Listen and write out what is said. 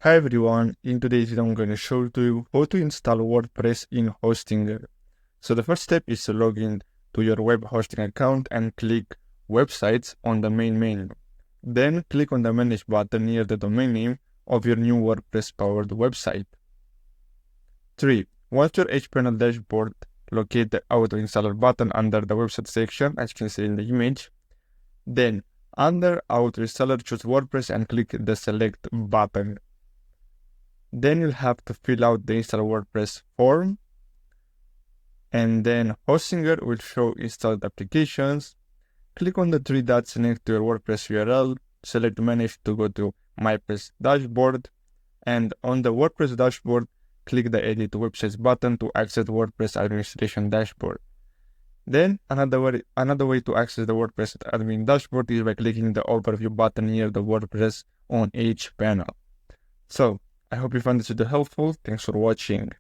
Hi everyone, in today's video I'm going to show you how to install WordPress in Hostinger. So the first step is to log in to your web hosting account and click Websites on the main menu. Then click on the Manage button near the domain name of your new WordPress powered website. 3. Once your hPanel dashboard, locate the Auto Installer button under the website section as you can see in the image. Then under Auto Installer choose WordPress and click the Select button. Then you'll have to fill out the Install WordPress form, and then Hostinger will show installed applications. Click on the three dots next to your WordPress URL, select Manage to go to MyPress dashboard, and on the WordPress dashboard, click the Edit Websites button to access WordPress administration dashboard. Then another way to access the WordPress admin dashboard is by clicking the Overview button near the WordPress on each panel. So I hope you found this video helpful. Thanks for watching.